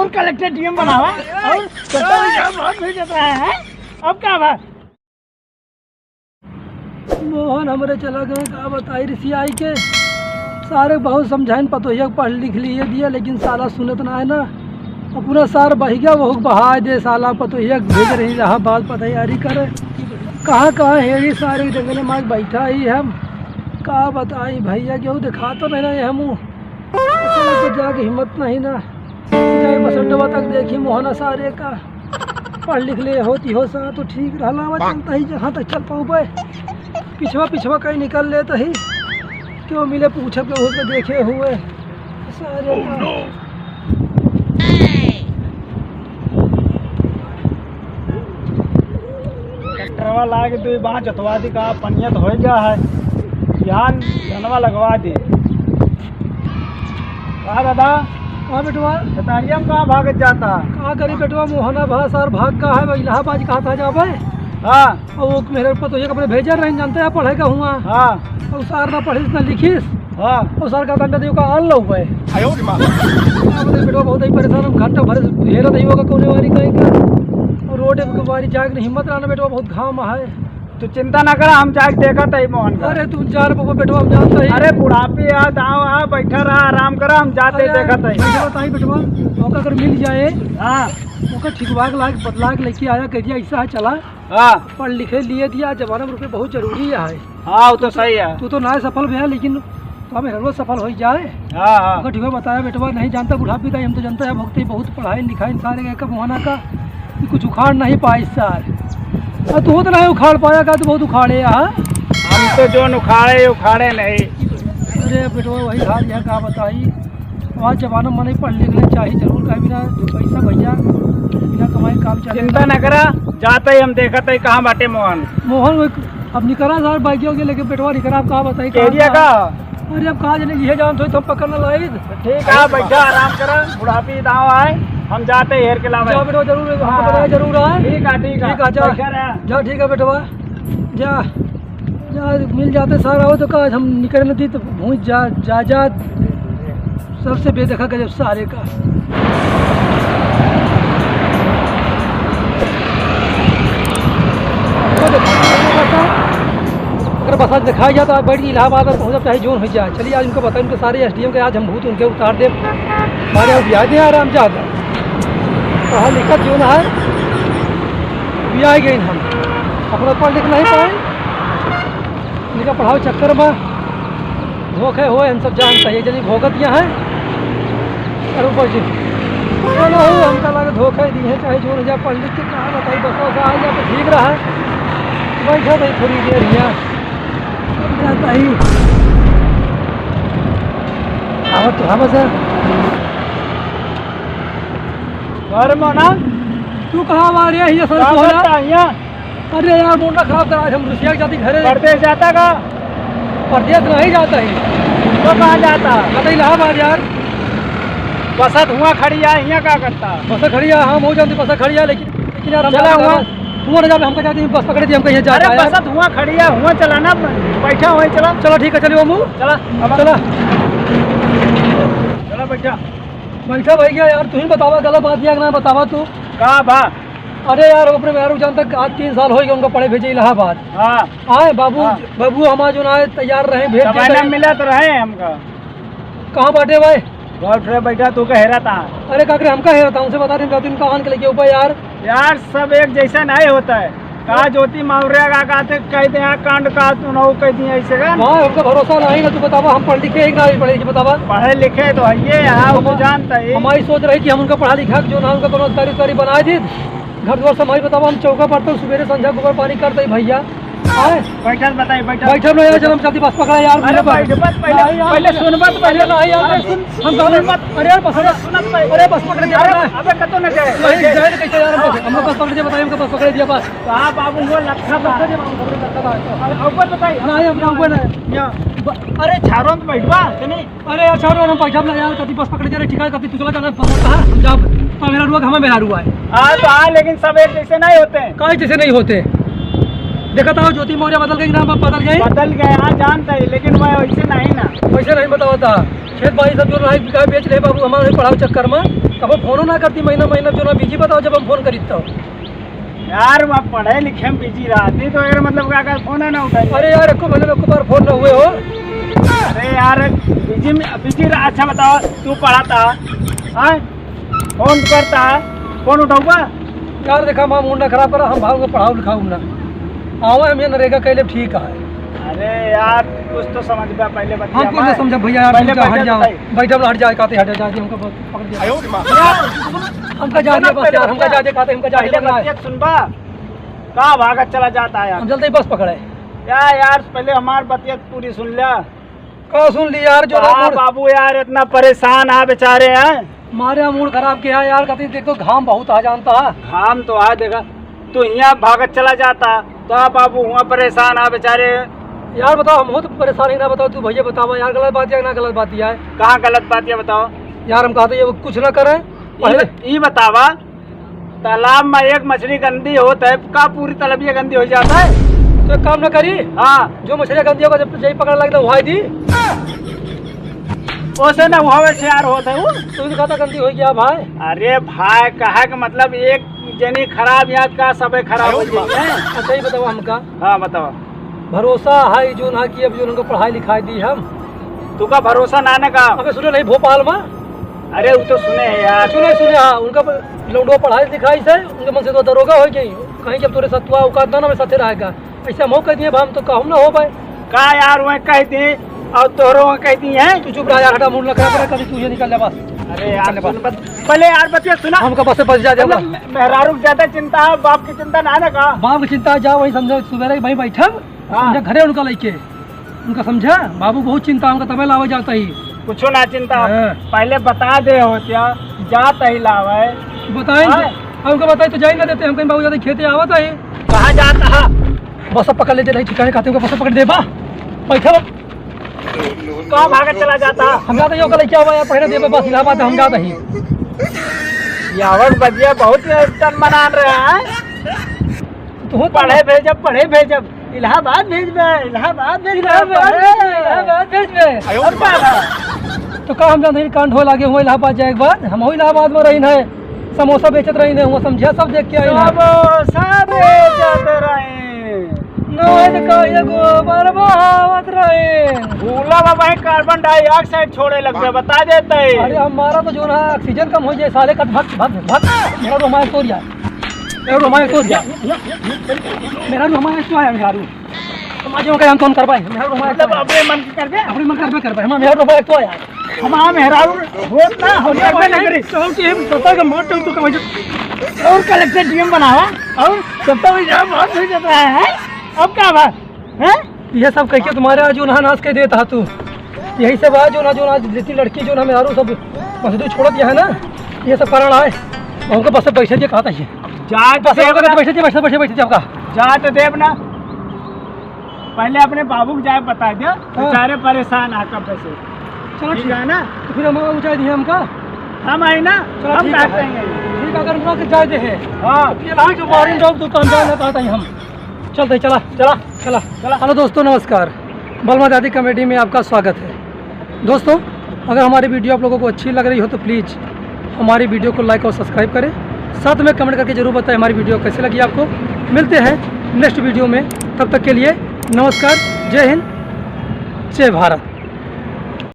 और collector DM बनावा और बहुत भेज देता है। अब क्या बात मोहन हमारे चला गए का बताई रिसियाई के सारे बहुत समझाइन पतोहिया पढ़ लिख लिए दिया लेकिन साला सुनत ना है ना और पूरा सार बह गया वो बहा दे साला पतोहिया भेज रही रहा बात पतैयारी करे कहाँ हेड़ी सारे जंगल में बैठा ही हम का बताई भैया क्यों दिखा तो नहीं ना हम तो जाके हिम्मत नहीं ना जाए बसंडवा तक देखी मोहना सारे का पढ़ लिख ले होती हो सा तो ठीक रहा चलता ही जहाँ तक चल पाऊ पाए पिछवा कहीं निकल ले तो ही क्यों मिले पूछे के उसको देखे हुए सारे ट्रैक्टरवा ला के तो वहाँ जतवा दी का पनिया तो हो गया है यहाँ धनवा लगवा दे। कहा दादा कहाँ बेटवा बताइए हम कहाँ भागत जाता कहाँ करी बेटवा मोहना भा सार भाग का है इलाहाबाद कहा था जाबे हाँ और वो मेरे पतोहिया अपने भेजा रहे जानते हैं पढ़े का हुआ हाँ और सार ना पढ़िस ना लिखिस हाँ और सार का दंड दियो का आल लो पे बेटवा बहुत ही परेशान हम घंटा भर हेरा नहीं होगा कोने वाली कहीं का और रोड के बारी जाग हिम्मत रहना बेटवा बहुत घाम है तू चिंता ना करा हम जाके देखा था मोहन का। अरे तू चार बबा बेटवा हम जानते हैं अरे बुढ़ापे आ दाव आ बैठा रहा आराम करा हम जाते देखा था बताई बेटवा मौका अगर मिल जाए हाँ मौका ठिकवा के लाग बदला के लेके आया कह दिया ऐसा है चला हाँ पढ़ लिखे लिए दिया जमाना में रुपये बहुत जरूरी है हाँ वो तो सही है तू तो ना सफल भैया लेकिन तो हमें रोज सफल हो जाए हाँ हाँ अगर ठीक बताया बेटवा नहीं जानता बुढ़ापी का हम तो जानते हैं भक्ति बहुत पढ़ाई लिखाई सारे का मोहना का कुछ उखाड़ नहीं पाए इस साल तू तो नहीं उखाड़ पाया का तो बहुत उखाड़े यहाँ हम तो जो उखाड़े नहीं। अरे बेटवा वही हाल यह कहा बताई वहाँ जमाना में नहीं पढ़ लिखना चाहिए जरूर का बिना जो पैसा भैया बिना कमाई काम चले चिंता न करा जाते ही हम देखा था कहाँ बाटे मोहन अब निकला सार बाइकियों के लेके बेटवा निकला आप कहा बताई एरिया का अरे अब कहा जाने ये जान तो पकड़ना लाई ठीक है बैठा आराम करा बुढ़ापी दाव आए हम जाते हेर के लावे बेटवा जरूर हमको बताया जरूर है ठीक है जा ठीक है बेटवा जा जा मिल जाते सारा हो तो कहा हम निकल थी तो भूज जा सबसे बेदखा का जब सारे का अगर बसा दिखाया जाता बैठ के इलाहाबाद पहुँच जाता है जोन हो जाए चलिए आज उनको बताएं उनके सारे एसडीएम के आज हम भूत उनके उतार दे हमारे यहाँ ब्याज दें आराम जाकर पढ़ा लिखा जो ना है ब्याज गए हम अपना पढ़ लिख नहीं पाए इनका पढ़ाओ चक्कर में धोखे हुए हम सब जानते हैं जनी भोगत यहाँ है और ऊपर जी ना हो हमका लगा धोखे दी है चाहे जो जा पढ़ लिख के कहा बताइए बस आ जाए तो ठीक रहा बैठा भाई थोड़ी देर यहाँ जाता ही आवत तो हम सर घर मोना तू कहाँ आ रही है ये सर अरे यार मुंडा खराब करा हम रुसिया जाती घर परदेश जाता का परदेश नहीं जाता है तो कहाँ जाता कहते इलाहाबाद यार बसा धुआं खड़ी है यहाँ क्या करता बस खड़ी है हम हो जाती बस खड़ी है लेकिन यार चला हुआ हुआ ना जाते हम कहते हैं बस पकड़े थे हम कहीं जाते हैं बस धुआं खड़ी है हुआ चलाना बैठा हुआ चला चलो ठीक है चलिए वो चला चला चला बैठा भैया यार तू ही बतावा गलत बात या ना बतावा तू कहा बा अरे यार अपने मेहरू जान तक आज 3 साल हो गए उनको पढ़े भेजे इलाहाबाद हाँ आए बाबू हमारा जो ना तैयार रहे भेज मिला तो रहे हमका कहाँ बांटे भाई घर बैठा तू का हेरा था अरे काकरे हमका हेरा था उनसे बता दिन कहान के लेके ऊपर यार सब एक जैसा नहीं होता है कहा ज्योति मौर्य का कहते कह दे कांड का तू न कह दिए ऐसे का हाँ हमको भरोसा नहीं ना तू बतावा हम पढ़ लिखे ना पढ़े लिखे बतावा पढ़े लिखे तो है वो जानता है हमारी सोच रही कि हम उनका पढ़ा लिखा जो ना उनका कोनो तारी बना दी घर द्वार समाज बतावा हम चौका पड़ते सुबह संध्या गोबर पानी करते भैया बैठल बताइए बैठल यार जब हम जल्दी बस पकड़ा यार पहले सुन बात पहले नहीं यार हम अरे यार बस अरे बस पकड़ दिया अबे कतो न गए नहीं जाए कैसे यार हम बस पकड़ दिया बताइए हमको बस पकड़ दिया बस हां बाबू वो लखा पकड़ दिया ऊपर बताइए नहीं हम ऊपर नहीं अरे छारों में बैठवा नहीं अरे यार छारों हम पैसा ना यार कति बस पकड़ दिया ठीक है कति तू चला जाना कहां जब मेरा रुआ हमें मेरा रुआ है हां तो हां लेकिन सब एक जैसे नहीं होते हैं काहे जैसे नहीं होते देखा था ज्योति मौर्य बदल गए नाम बदल गए हाँ जानता है लेकिन मैं वैसे नहीं ना वैसे नहीं बताता खेत बाड़ी सब जो ना बिका बेच रहे बाबू हमारे पढ़ाओ चक्कर में। अब वो फोनो ना करती महीना महीना जो ना बिजी बताओ जब हम फोन करी तो। यार वह पढ़े लिखे में बिजी रहती तो यार मतलब क्या फोन है ना उठाई। अरे यार एको महीने में बार फोन न हुए हो। अरे यार बिजी अच्छा बताओ तू पढ़ाता हाँ फोन करता फोन उठाऊगा। यार देखा माँ मुंडा खराब करा हम भाव को पढ़ाओ लिखाऊ ना आवा हम ये नरेगा कैले ठीक है। अरे यार कुछ तो समझ में पहले बता। हम कुछ समझा भैया यार पहले हट जाओ बैठा हट जाए कहते हट जाए हमको पकड़ दिया हमका जा दिया बस यार हमका जा दिया कहते हमका जा दिया सुनबा कहाँ भागत चला जाता है यार। हम जल्दी बस पकड़े यार पहले हमारी बतिया पूरी सुन लिया। कहाँ सुन ली यार जो बाबू यार इतना परेशान है बेचारे हैं। मारे मूड खराब किया यार कहते देखो घाम बहुत आ जानता है। घाम तो आ देगा तो यहाँ भागत चला जाता तो बाबू वहाँ परेशान है बेचारे। यार बताओ हम हो तो परेशान ही ना बताओ तू भैया बताओ यार गलत बात है ना गलत बात है। कहाँ गलत बात है बताओ। यार हम कहते ये कुछ ना करें पहले ये बतावा तालाब में एक मछली गंदी होता है का पूरी तलबिया गंदी हो जाता है। तो एक काम ना करी हाँ जो मछलियाँ गंदी होगा जब यही पकड़ लगता वहाँ दी ओसे ना हुआ वैसे यार होता है वो तो कहता गंदी हो गया भाई। अरे भाई कहा का मतलब एक जनी खराब याद का सब खराब हो जाए। अच्छा ही बताओ हमका। हाँ बताओ। भरोसा है जो ना कि अब जो उनको पढ़ाई लिखाई दी हम तू का भरोसा नाने का। अबे सुने नहीं भोपाल में। अरे वो तो सुने है यार सुने हाँ उनका लौंडो पढ़ाई लिखाई से उनके मन से तो दरोगा हो गई कहीं जब तोरे सत्वा उकात ना में साथे रहेगा ऐसे हम कह दिए हम तो कहूँ ना हो पाए का यार वह कहती और तोहरो कहती है। तू चुप रहा यार हटा मुंह लगा कर कभी तुझे निकल ले बस। अरे यार पहले यार बतिया सुना हमका बस से बच जा जाओगा। मेहरारू ज्यादा चिंता है बाप की चिंता ना ना का। बाप की चिंता जाओ वही समझो सुबह भाई बैठा समझा घरे उनका लेके उनका समझा बाबू बहुत चिंता हमका तबे लावा जाता ही कुछ ना चिंता पहले बता दे होतिया जाता ही लावा बताएंगे हमको बताए तो जाए ना देते हम कहीं बाबू जाते खेते आवत है कहाँ जाता है बस पकड़ लेते नहीं ठिकाने खाते बस पकड़ दे बा बैठा कहाँ भागत चला जाता। हम जाते यो कल क्या हुआ यार पहले दे बस इलाहाबाद हम जाते ही यावर बजिया बहुत तन मना रहे हैं। तो पढ़े भेजब इलाहाबाद इलाहाबाद तो का हम जानते कांड हो लागे हुआ इलाहाबाद जाए के बाद हम इलाहाबाद में रही है समोसा बेचत रही है समझा सब देख के आई समोसा बेचत रहे गोबर बहावत रहे भूला बाबा कार्बन डाइऑक्साइड छोड़े लग गए बता देते। अरे हमारा तो जो ना ऑक्सीजन कम हो जाए साले का भक्त भक्त भक्त मेरा तो हमारे तोड़ जाए मेरा तो हमारे तोड़ जाए मेरा तो हमारे तो आया मेहरू समाजों का हम कर पाए मेरा तो हमारे अपने मन कर दे अपने मन कर पाए हम मेरा तो हमारे तो आया हमारा मेहरारू होत ना हो जाए नहीं करी तो टीम सत्ता का मोट तो कम और कलेक्टर टीम बनावा और सत्ता में जा बहुत हो जाता है। अब क्या बात है ये सब कह के तुम्हारे जो ना नाश के देता तू यही सब है जो ना जितनी लड़की जो ना मेहरू सब मजदूर छोड़ दिया है ना ये सब कारण है हमको बस पैसे दिए कहा था ये पैसे आपका जा तो देव ना पहले अपने बाबू को जाए बता दे बेचारे परेशान है कब से। चलो ठीक है ना तो फिर हम ऊँचाई दिए हमका हम आई ना हम ठीक अगर हम लोग जाए दे है हाँ जो मारें जो दुकानदार कहता है हम चलते चला चला चला चला। हेलो दोस्तों नमस्कार बलमा दादी कॉमेडी में आपका स्वागत है। दोस्तों अगर हमारी वीडियो आप लोगों को अच्छी लग रही हो तो प्लीज़ हमारी वीडियो को लाइक और सब्सक्राइब करें साथ में कमेंट करके जरूर बताएं हमारी वीडियो कैसी लगी आपको। मिलते हैं नेक्स्ट वीडियो में तब तक के लिए नमस्कार जय हिंद जय भारत।